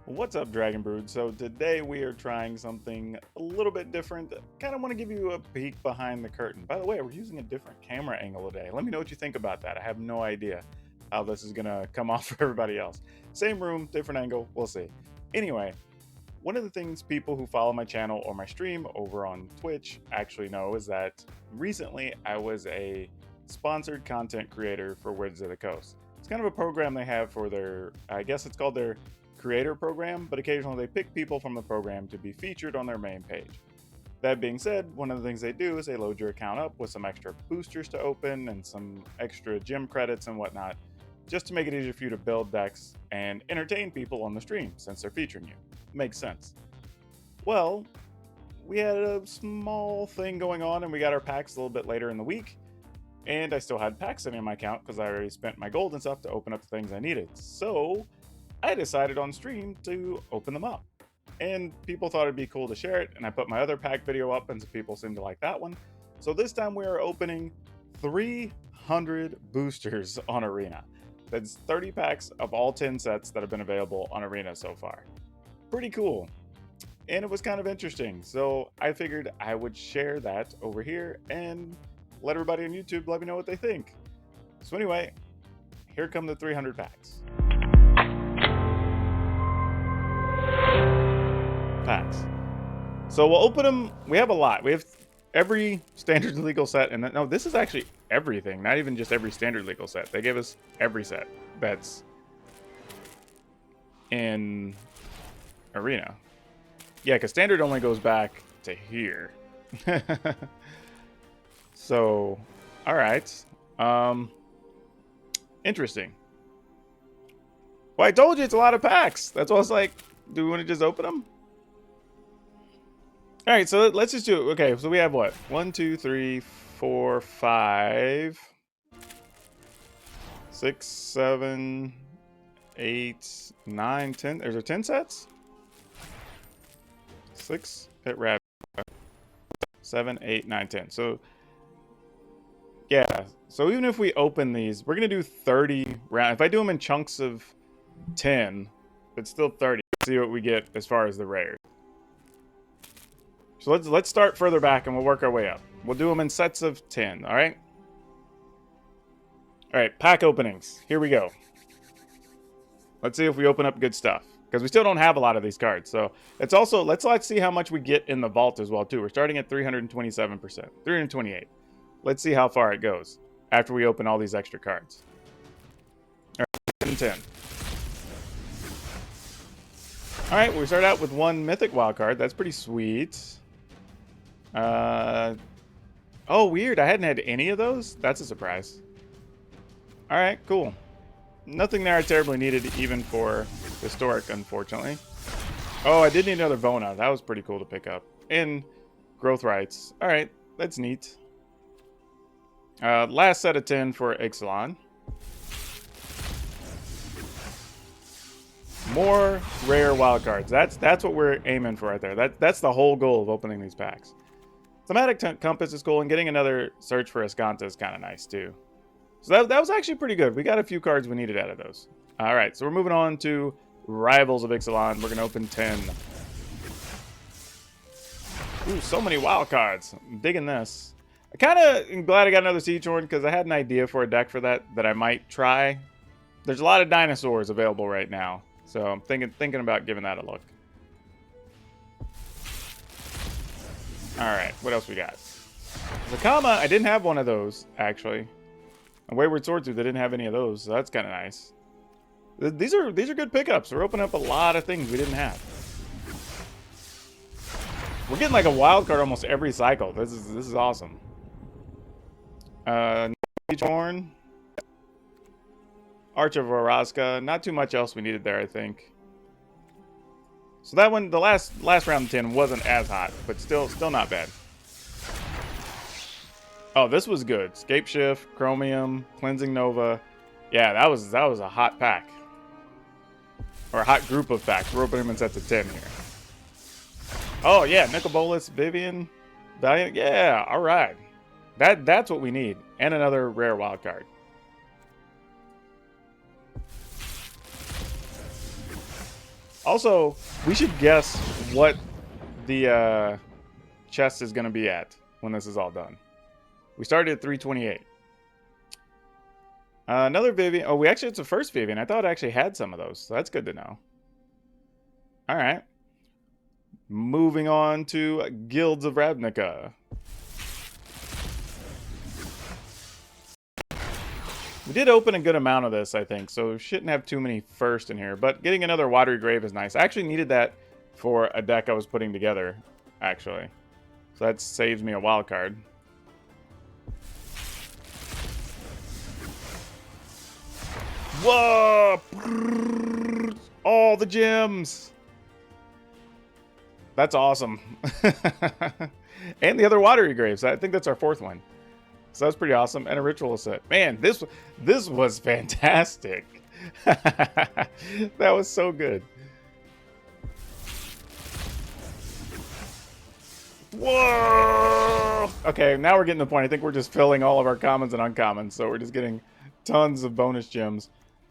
What's up, Dragon Brood? So today we are trying something a little bit different. Kind of want to give you a peek behind the curtain. By the way, we're using a different camera angle today. Let me know what you think about that. I have no idea how this is gonna come off for everybody else. Same room, different angle, we'll see. Anyway, one of the things people who follow my channel or my stream over on Twitch actually know is that recently I was a sponsored content creator for Wizards of the Coast. It's kind of a program they have for their, I guess it's called their creator program, but occasionally they pick people from the program to be featured on their main page. That being said, one of the things they do is they load your account up with some extra boosters to open and some extra gym credits and whatnot, just to make it easier for you to build decks and entertain people on the stream since they're featuring you. Makes sense. Well, we had a small thing going on and we got our packs a little bit later in the week, and I still had packs sitting in my account because I already spent my gold and stuff to open up the things I needed. So I decided on stream to open them up, and people thought it'd be cool to share it, and I put my other pack video up and some people seemed to like that one. So this time we are opening 300 boosters on Arena. That's 30 packs of all 10 sets that have been available on Arena so far. Pretty cool. And it was kind of interesting. So I figured I would share that over here and let everybody on YouTube let me know what they think. So anyway, here come the 300 packs. So we'll open them. We have a lot. We have every standard legal set, and no, this is actually everything, not even just every standard legal set. They gave us every set that's in Arena. Yeah, because standard only goes back to here. So, all right. Interesting. Well, I told you it's a lot of packs. That's why I was like, do we want to just open them? All right, so let's just do it. Okay, so we have what? 1, 2, 3, 4, 5, 6, 7, 8, 9, 10. There's a 10 sets? 6 hit rabbit. 7, 8, 9, 10. So yeah, so even if we open these, we're gonna do 30 rounds. If I do them in chunks of 10, it's still 30. Let's see what we get as far as the rares. So let's start further back and we'll work our way up. We'll do them in sets of 10, all right? All right, pack openings. Here we go. Let's see if we open up good stuff, because we still don't have a lot of these cards. So it's also, let's see how much we get in the vault as well too. We're starting at 327%, 328. Let's see how far it goes after we open all these extra cards. All right, 10. All right, we start out with one mythic wild card. That's pretty sweet. Oh, weird. I hadn't had any of those. That's a surprise. All right, cool. Nothing there I terribly needed, even for historic, unfortunately. Oh, I did need another Vona. That was pretty cool to pick up. And growth rights. All right, that's neat. Last set of 10 for Ixalan. More rare wildcards. That's what we're aiming for right there. That's the whole goal of opening these packs. Thematic Compass is cool, and getting another Search for Escanta is kind of nice too. So that was actually pretty good. We got a few cards we needed out of those. All right, so we're moving on to Rivals of Ixalan. We're going to open 10. Ooh, so many wild cards. I'm digging this. I kind of am glad I got another Siegehorn, because I had an idea for a deck for that I might try. There's a lot of dinosaurs available right now, so I'm thinking about giving that a look. All right, what else we got? Zakama, I didn't have one of those, actually. And Wayward Swordtooth, I didn't have any of those, so that's kind of nice. These are good pickups. We're opening up a lot of things we didn't have. We're getting like a wild card almost every cycle. This is awesome. Siegehorn. Arch of Oraska. Not too much else we needed there, I think. So that one, the last round of 10 wasn't as hot, but still not bad. Oh, this was good. Scape Shift, Chromium, Cleansing Nova. Yeah, that was a hot pack. Or a hot group of packs. We're opening them in sets of 10 here. Oh yeah, Nicol Bolas, Vivian, Valiant. Yeah, all right. That's what we need. And another rare wild card. Also, we should guess what the chest is going to be at when this is all done. We started at 328. Another Vivian. Oh, it's the first Vivian. I thought I actually had some of those. So that's good to know. All right. Moving on to Guilds of Ravnica. We did open a good amount of this, I think, so shouldn't have too many first in here. But getting another Watery Grave is nice. I actually needed that for a deck I was putting together, actually. So that saves me a wild card. Whoa! All the gems! That's awesome. And the other Watery Graves. I think that's our fourth one. So that's pretty awesome. And a ritual set. Man, this was fantastic. That was so good. Whoa! Okay, now we're getting to the point. I think we're just filling all of our commons and uncommons. So we're just getting tons of bonus gems.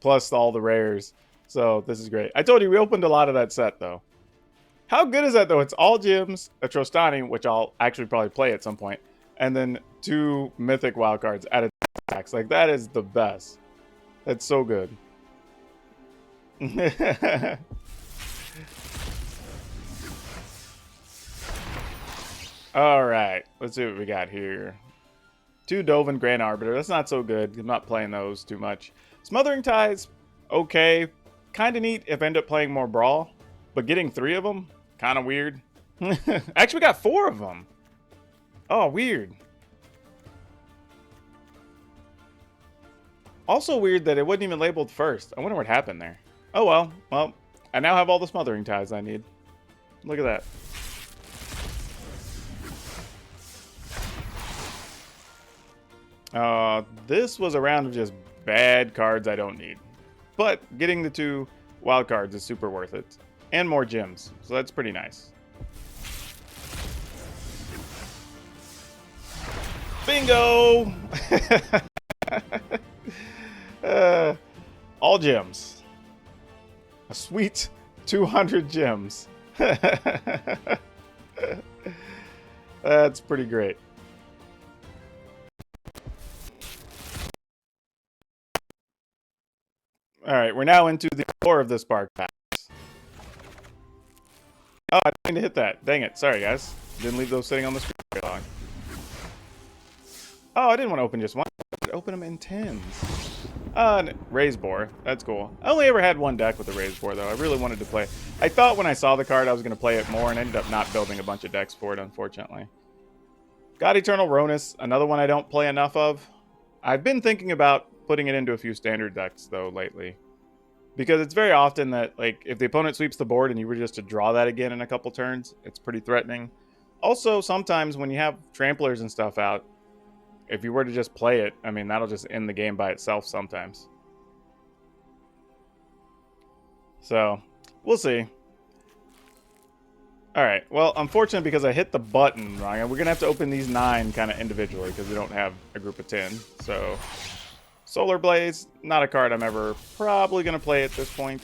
Plus all the rares. So this is great. I told you we opened a lot of that set, though. How good is that, though? It's all gems, a Trostani, which I'll actually probably play at some point, and then 2 mythic wildcards at a tax. Like, that is the best. That's so good. All right. Let's see what we got here. 2 Dovin Grand Arbiter. That's not so good. I'm not playing those too much. Smothering Ties, okay. Kind of neat if I end up playing more Brawl. But getting 3 of them, kind of weird. Actually, we got 4 of them. Oh, weird. Also weird that it wasn't even labeled first. I wonder what happened there. Oh, well. Well, I now have all the Smothering Ties I need. Look at that. This was a round of just bad cards I don't need. But getting the 2 wild cards is super worth it. And more gems. So that's pretty nice. Bingo! All gems. A sweet 200 gems. That's pretty great. Alright, we're now into the core of this spark pack. Oh, I didn't mean to hit that. Dang it. Sorry, guys. Didn't leave those sitting on the screen very long. Oh, I didn't want to open just one. I would open them in 10s. Raised Boar. That's cool. I only ever had one deck with the Raised Boar, though. I really wanted to play. I thought when I saw the card I was going to play it more, and ended up not building a bunch of decks for it, unfortunately. Got Eternal Ronus. Another one I don't play enough of. I've been thinking about putting it into a few standard decks, though, lately. Because it's very often that, like, if the opponent sweeps the board and you were just to draw that again in a couple turns, it's pretty threatening. Also, sometimes when you have tramplers and stuff out, if you were to just play it, I mean, that'll just end the game by itself sometimes. So, we'll see. Alright, well, unfortunately, because I hit the button wrong, we're going to have to open these 9 kind of individually, because we don't have a group of 10. So, Solar Blaze, not a card I'm ever probably going to play at this point.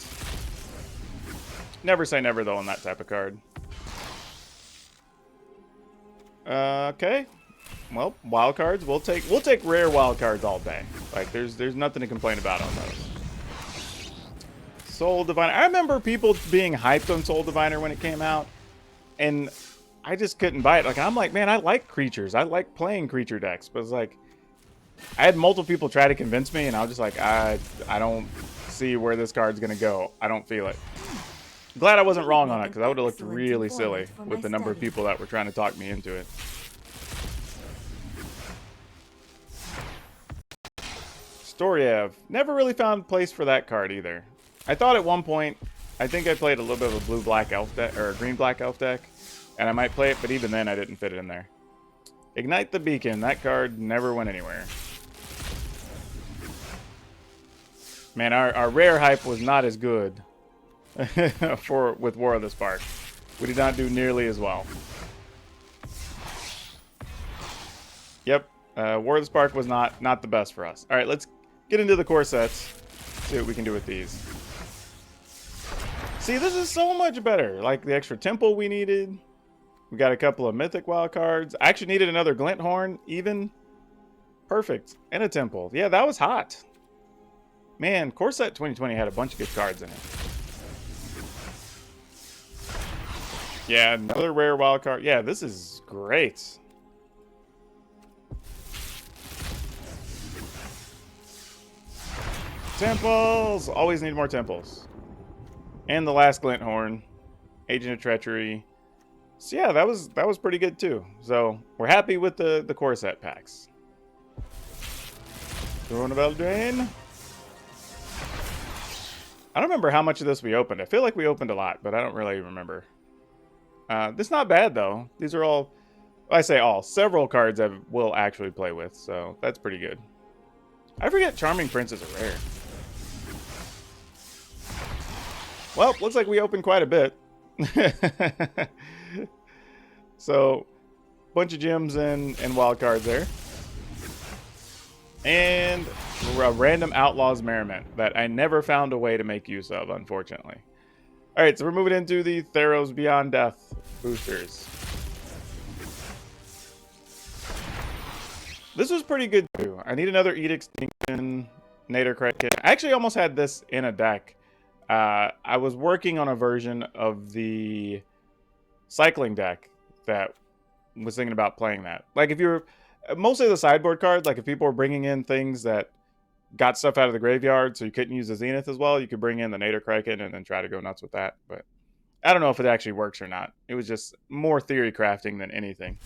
Never say never, though, on that type of card. Okay. Well, wild cards, we'll take rare wild cards all day. Like, there's nothing to complain about on those. Soul Diviner. I remember people being hyped on Soul Diviner when it came out, and I just couldn't buy it. Like, I'm like, man, I like creatures. I like playing creature decks, but it's like, I had multiple people try to convince me, and I was just like, I don't see where this card's gonna go. I don't feel it. Glad I wasn't wrong on it, because that would have looked really silly with the number of people that were trying to talk me into it. Storiev. Never really found place for that card either. I thought at one point, I think I played a little bit of a blue-black elf deck, or a green-black elf deck, and I might play it, but even then I didn't fit it in there. Ignite the Beacon. That card never went anywhere. Man, our rare hype was not as good with War of the Spark. We did not do nearly as well. Yep, War of the Spark was not the best for us. All right, let's get into the core sets. See what we can do with these. See, this is so much better. Like the extra temple we needed. We got a couple of mythic wild cards. I actually needed another glint horn, even. Perfect. And a temple. Yeah, that was hot. Man, Core Set 2020 had a bunch of good cards in it. Yeah, another rare wild card. Yeah, this is great. Temples! Always need more temples. And the last glint horn. Agent of Treachery. So yeah, that was pretty good too. So we're happy with the core set packs. Throwing a PowrDragn. I don't remember how much of this we opened. I feel like we opened a lot, but I don't really remember. This is not bad though. These are all, I say all, several cards I will actually play with, so that's pretty good. I forget Charming Prince is a rare. Well, looks like we opened quite a bit. So, bunch of gems and wild cards there. And a random Outlaws Merriment that I never found a way to make use of, unfortunately. Alright, so we're moving into the Theros Beyond Death boosters. This was pretty good too. I need another Eat Extinction, Nader Kraken. I actually almost had this in a deck. I was working on a version of the cycling deck that was thinking about playing that. Like if you're mostly the sideboard cards, like if people were bringing in things that got stuff out of the graveyard so you couldn't use the Zenith as well, you could bring in the Nader Kraken and then try to go nuts with that. But I don't know if it actually works or not. It was just more theory crafting than anything.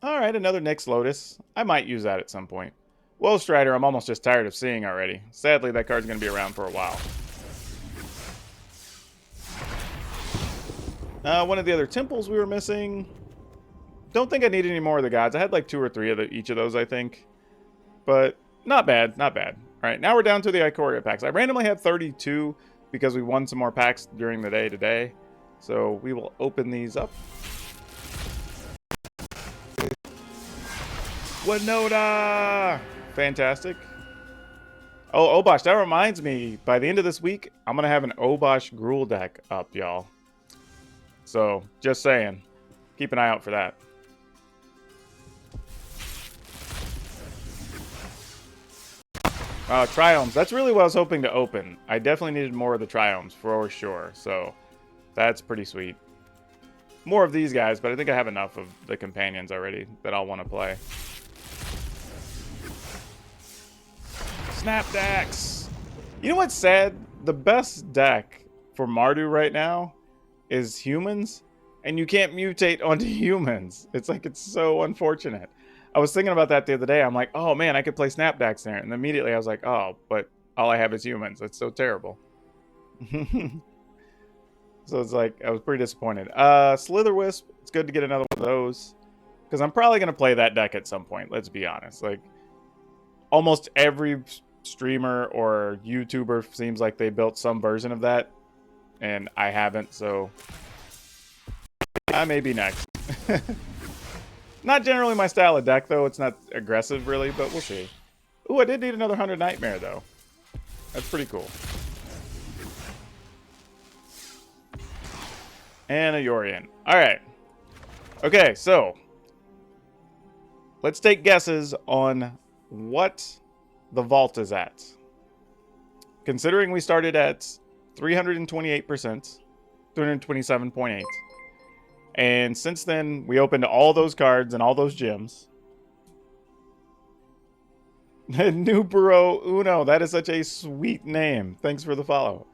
Alright, another Nyx Lotus. I might use that at some point. Woe Strider, I'm almost just tired of seeing already. Sadly, that card's going to be around for a while. One of the other temples we were missing. Don't think I need any more of the gods. I had like 2 or 3 of each of those, I think. But not bad, not bad. Alright, now we're down to the Ikoria packs. I randomly have 32 because we won some more packs during the day today. So we will open these up. Winota! Fantastic. Oh, Obosh, that reminds me. By the end of this week, I'm going to have an Obosh Gruul deck up, y'all. So, just saying. Keep an eye out for that. Triomes. That's really what I was hoping to open. I definitely needed more of the Triomes, for sure. So, that's pretty sweet. More of these guys, but I think I have enough of the companions already that I'll want to play. Snapdax. You know what's sad? The best deck for Mardu right now is humans, and you can't mutate onto humans. It's like, it's so unfortunate. I was thinking about that the other day. I'm like, oh man, I could play Snapdax there. And immediately I was like, oh, but all I have is humans. That's so terrible. So it's like, I was pretty disappointed. Slitherwisp, it's good to get another one of those. Because I'm probably going to play that deck at some point, let's be honest. Like, almost every streamer or YouTuber seems like they built some version of that. And I haven't, so I may be next. Not generally my style of deck, though. It's not aggressive, really, but we'll see. Ooh, I did need another 100 Nightmare, though. That's pretty cool. And a Yorion. Alright. Okay, so let's take guesses on what the vault is at. Considering we started at 328%, 327.8. And since then, we opened all those cards and all those gems. Numero Uno. That is such a sweet name. Thanks for the follow.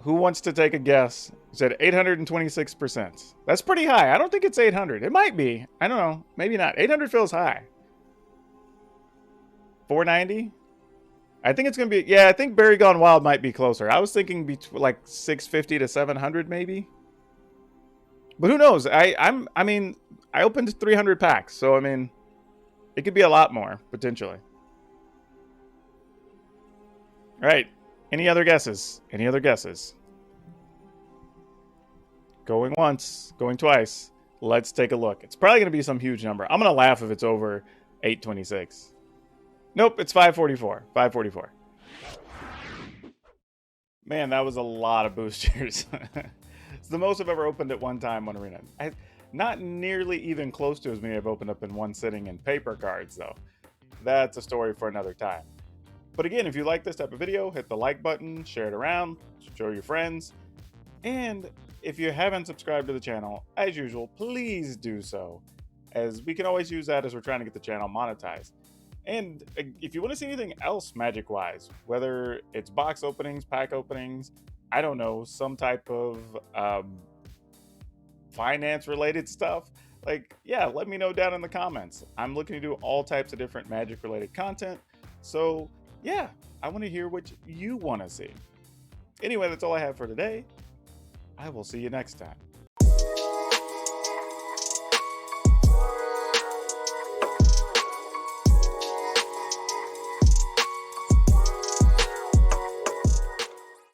Who wants to take a guess? He said 826%. That's pretty high. I don't think it's 800. It might be. I don't know. Maybe not. 800 feels high. 490? I think it's going to be... Yeah, I think Berry Gone Wild might be closer. I was thinking like 650 to 700 maybe. But who knows? I mean, I opened 300 packs. So, I mean, it could be a lot more, potentially. All right. Any other guesses? Any other guesses? Going once, going twice. Let's take a look. It's probably going to be some huge number. I'm going to laugh if it's over 826. Nope, it's 544. 544. Man, that was a lot of boosters. It's the most I've ever opened at one time on Arena. Not nearly even close to as many I've opened up in one sitting in paper cards, though. That's a story for another time. But again, if you like this type of video, hit the like button, share it around, show your friends. And if you haven't subscribed to the channel, as usual, please do so, as we can always use that as we're trying to get the channel monetized. And if you want to see anything else magic-wise, whether it's box openings, pack openings, I don't know, some type of finance-related stuff, like, yeah, let me know down in the comments. I'm looking to do all types of different magic-related content. So, yeah, I want to hear what you want to see. Anyway, that's all I have for today. I will see you next time.